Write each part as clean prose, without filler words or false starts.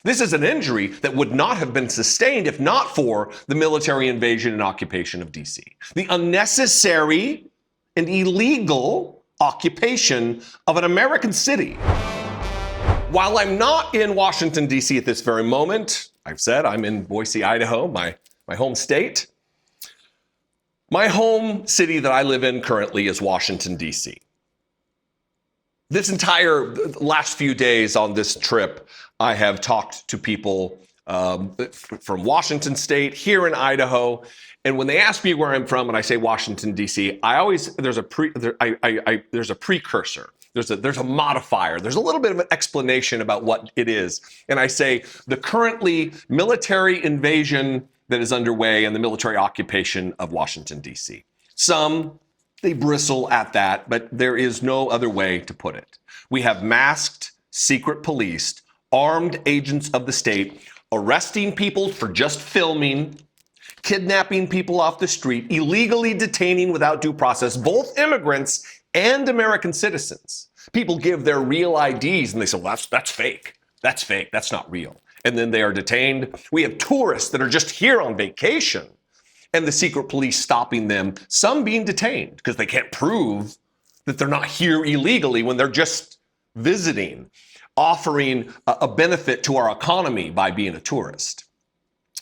This is an injury that would not have been sustained if not for the military invasion and occupation of DC. The unnecessary and illegal occupation of an American city. While I'm not in Washington, D.C. at this very moment, I've said I'm in Boise, Idaho, my home state. My home city that I live in currently is Washington, D.C. This entire last few days on this trip, I have talked to people from Washington State, here in Idaho, and when they ask me where I'm from and I say Washington, D.C., there's a precursor. There's a modifier. There's a little bit of an explanation about what it is. And I say the currently military invasion that is underway and the military occupation of Washington, D.C. Some, they bristle at that, but there is no other way to put it. We have masked, secret policed, armed agents of the state arresting people for just filming, kidnapping people off the street, illegally detaining without due process, both immigrants and American citizens. People give their real IDs and they say, well, that's fake. That's fake. That's not real. And then they are detained. We have tourists that are just here on vacation and the secret police stopping them, some being detained because they can't prove that they're not here illegally when they're just visiting, offering a benefit to our economy by being a tourist.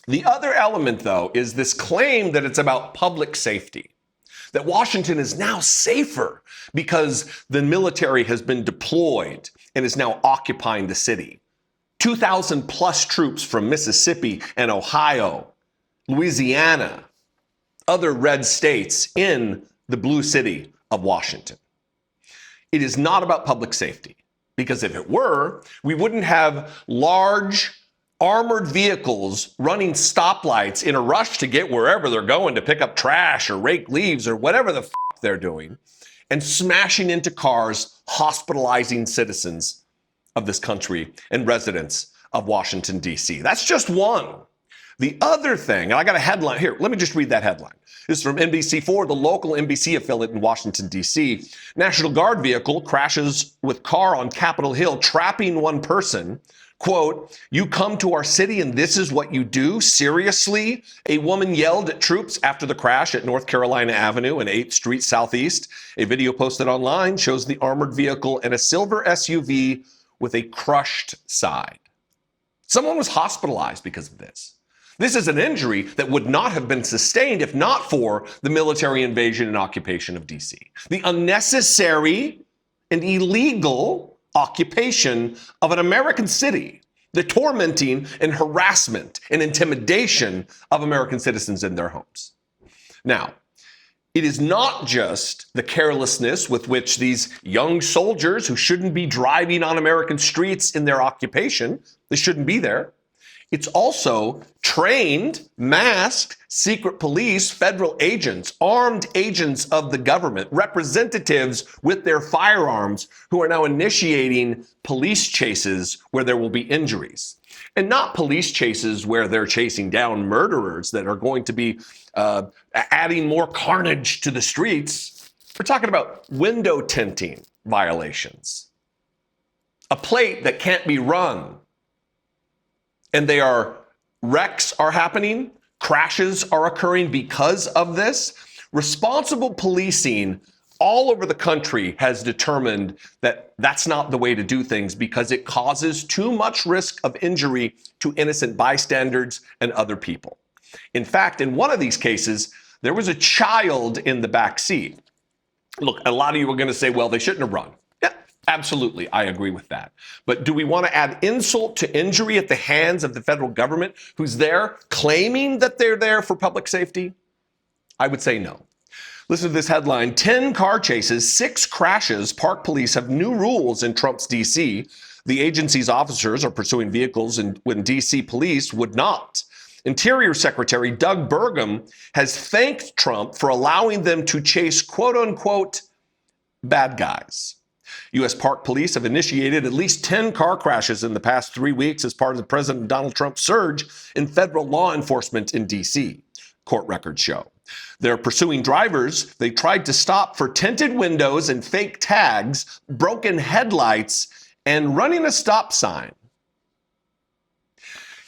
The other element, though, is this claim that it's about public safety, that Washington is now safer because the military has been deployed and is now occupying the city. 2,000 plus troops from Mississippi and Ohio, Louisiana, other red states in the blue city of Washington. It is not about public safety, because if it were, we wouldn't have large armored vehicles running stoplights in a rush to get wherever they're going to pick up trash or rake leaves or whatever the they're doing, and smashing into cars, hospitalizing citizens of this country and residents of Washington, D.C. That's just one. The other thing, and I got a headline here. Let me just read that headline. This is from NBC4, the local NBC affiliate in Washington, D.C. National Guard vehicle crashes with car on Capitol Hill, trapping one person. Quote, "You come to our city and this is what you do? Seriously?" A woman yelled at troops after the crash at North Carolina Avenue and 8th Street Southeast. A video posted online shows the armored vehicle and a silver SUV with a crushed side. Someone was hospitalized because of this. This is an injury that would not have been sustained if not for the military invasion and occupation of D.C. The unnecessary and illegal occupation of an American city, the tormenting and harassment and intimidation of American citizens in their homes. Now, it is not just the carelessness with which these young soldiers who shouldn't be driving on American streets in their occupation, they shouldn't be there. It's also trained, masked, secret police, federal agents, armed agents of the government, representatives with their firearms who are now initiating police chases where there will be injuries. And not police chases where they're chasing down murderers that are going to be adding more carnage to the streets. We're talking about window tinting violations. A plate that can't be run. And wrecks are happening, crashes are occurring because of this. Responsible policing all over the country has determined that that's not the way to do things because it causes too much risk of injury to innocent bystanders and other people. In fact, in one of these cases, there was a child in the back seat. Look, a lot of you are going to say, well, they shouldn't have run. Yeah, absolutely. I agree with that. But do we want to add insult to injury at the hands of the federal government who's there claiming that they're there for public safety? I would say no. Listen to this headline. 10 car chases, 6 crashes. Park police have new rules in Trump's D.C. The agency's officers are pursuing vehicles when D.C. police would not. Interior Secretary Doug Burgum has thanked Trump for allowing them to chase, quote unquote, bad guys. U.S. Park Police have initiated at least 10 car crashes in the past 3 weeks as part of the President Donald Trump's surge in federal law enforcement in D.C., court records show. They're pursuing drivers they tried to stop for tinted windows and fake tags, broken headlights, and running a stop sign.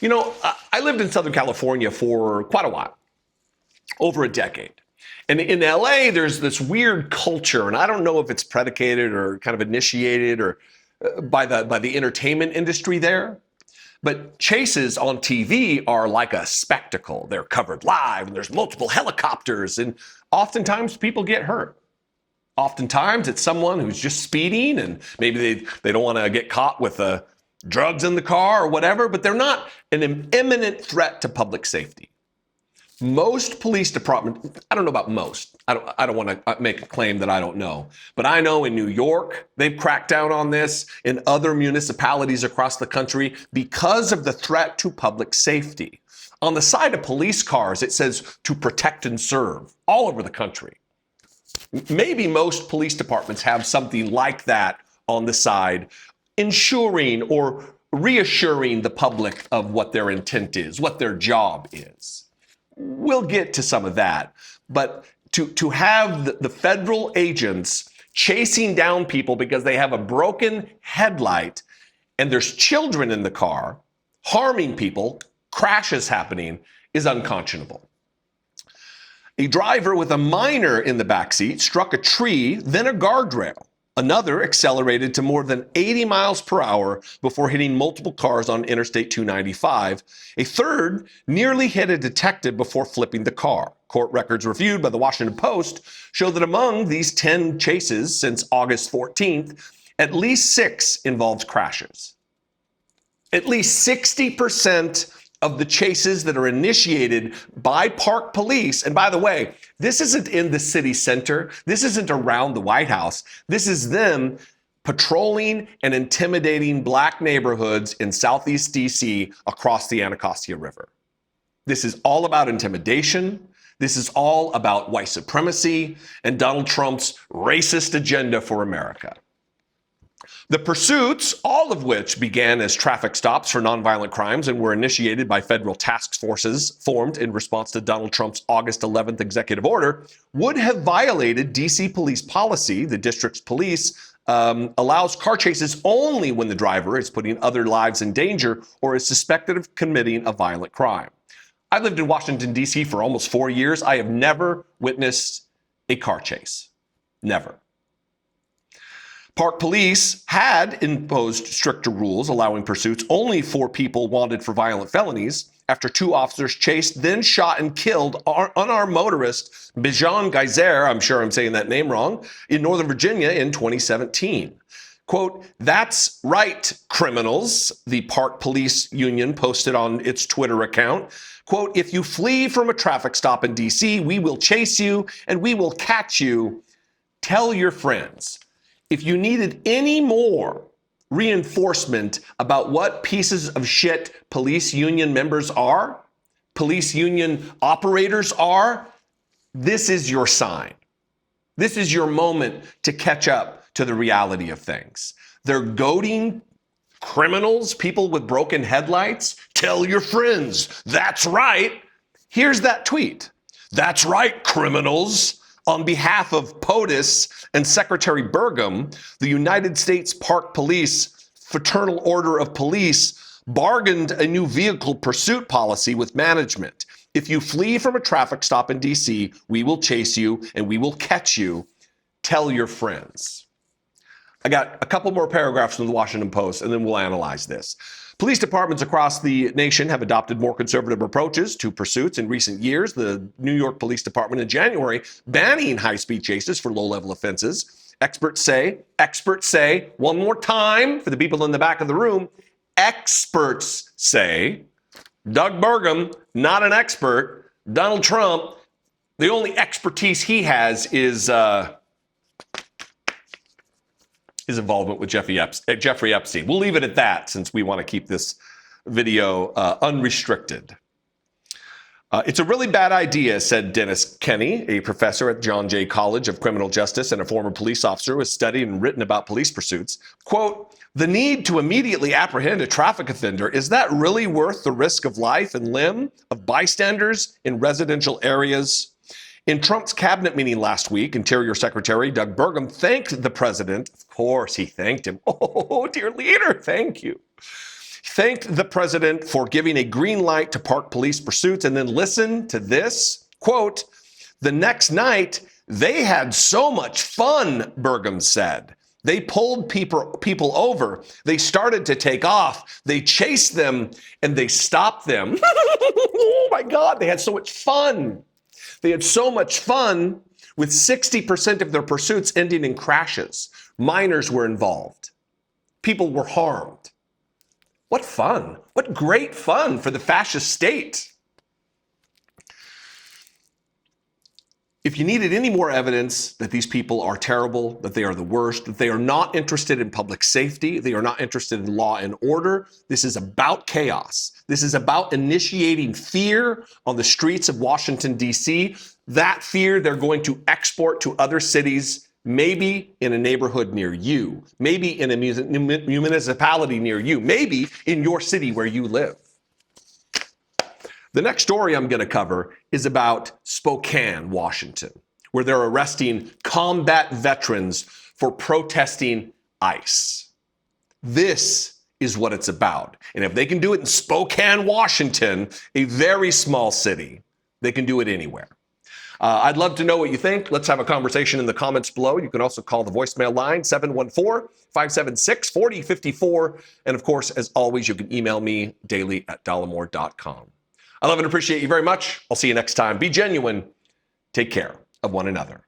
You know, I lived in Southern California for quite a while, over a decade. And in LA, there's this weird culture, and I don't know if it's predicated or kind of initiated or by the entertainment industry there. But chases on TV are like a spectacle. They're covered live, and there's multiple helicopters, and oftentimes people get hurt. Oftentimes it's someone who's just speeding, and maybe they don't want to get caught with drugs in the car or whatever, but they're not an imminent threat to public safety. Most police departments, I don't know about most. I don't want to make a claim that I don't know. But I know in New York, they've cracked down on this, in other municipalities across the country, because of the threat to public safety. On the side of police cars, it says to protect and serve all over the country. Maybe most police departments have something like that on the side, ensuring or reassuring the public of what their intent is, what their job is. We'll get to some of that, but to have the federal agents chasing down people because they have a broken headlight and there's children in the car, harming people, crashes happening, is unconscionable. A driver with a minor in the backseat struck a tree, then a guardrail. Another accelerated to more than 80 miles per hour before hitting multiple cars on Interstate 295. A third nearly hit a detective before flipping the car. Court records reviewed by the Washington Post show that among these 10 chases since August 14th, at least 6 involved crashes. At least 60% of the chases that are initiated by park police, and by the way, this isn't in the city center, this isn't around the White House, this is them patrolling and intimidating black neighborhoods in Southeast DC across the Anacostia River. This is all about intimidation. This is all about white supremacy and Donald Trump's racist agenda for America. The pursuits, all of which began as traffic stops for nonviolent crimes and were initiated by federal task forces formed in response to Donald Trump's August 11th executive order, would have violated DC police policy. The district's police allows car chases only when the driver is putting other lives in danger or is suspected of committing a violent crime. I lived in Washington, D.C. for almost 4 years. I have never witnessed a car chase. Never. Park police had imposed stricter rules allowing pursuits only for people wanted for violent felonies after 2 officers chased, then shot and killed unarmed motorist Bijan Geyser, I'm sure I'm saying that name wrong, in Northern Virginia in 2017. Quote, "That's right, criminals," the Park Police Union posted on its Twitter account. Quote, "If you flee from a traffic stop in DC, we will chase you and we will catch you. Tell your friends." If you needed any more reinforcement about what pieces of shit police union members are, police union operators are, this is your sign. This is your moment to catch up to the reality of things. They're goading criminals, people with broken headlights. Tell your friends. That's right. Here's that tweet. That's right, criminals. On behalf of POTUS and Secretary Burgum, the United States Park Police Fraternal Order of Police bargained a new vehicle pursuit policy with management. If you flee from a traffic stop in DC, we will chase you and we will catch you. Tell your friends. I got a couple more paragraphs from the Washington Post, and then we'll analyze this. Police departments across the nation have adopted more conservative approaches to pursuits in recent years. The New York Police Department in January banning high-speed chases for low-level offenses. Experts say, one more time for the people in the back of the room, experts say, Doug Burgum, not an expert. Donald Trump, the only expertise he has is his involvement with Jeffrey Epstein. We'll leave it at that since we want to keep this video unrestricted. It's a really bad idea, said Dennis Kenny, a professor at John Jay College of Criminal Justice and a former police officer who has studied and written about police pursuits. Quote, "The need to immediately apprehend a traffic offender, is that really worth the risk of life and limb of bystanders in residential areas?" In Trump's cabinet meeting last week, Interior Secretary Doug Burgum thanked the president. Of course, he thanked him. Oh, dear leader, thank you. thanked the president for giving a green light to park police pursuits. And then listen to this, quote, "The next night, they had so much fun," Burgum said. "They pulled people over. They started to take off. They chased them and they stopped them." Oh my God, they had so much fun. They had so much fun with 60% of their pursuits ending in crashes. Minors were involved. People were harmed. What fun. What great fun for the fascist state. If you needed any more evidence that these people are terrible, that they are the worst, that they are not interested in public safety, they are not interested in law and order, this is about chaos. This is about initiating fear on the streets of Washington, D.C. That fear they're going to export to other cities, maybe in a neighborhood near you, maybe in a municipality near you, maybe in your city where you live. The next story I'm going to cover is about Spokane, Washington, where they're arresting combat veterans for protesting ICE. This is what it's about. And if they can do it in Spokane, Washington, a very small city, they can do it anywhere. I'd love to know what you think. Let's have a conversation in the comments below. You can also call the voicemail line, 714-576-4054. And of course, as always, you can email me daily at dollemore.com. I love and appreciate you very much. I'll see you next time. Be genuine. Take care of one another.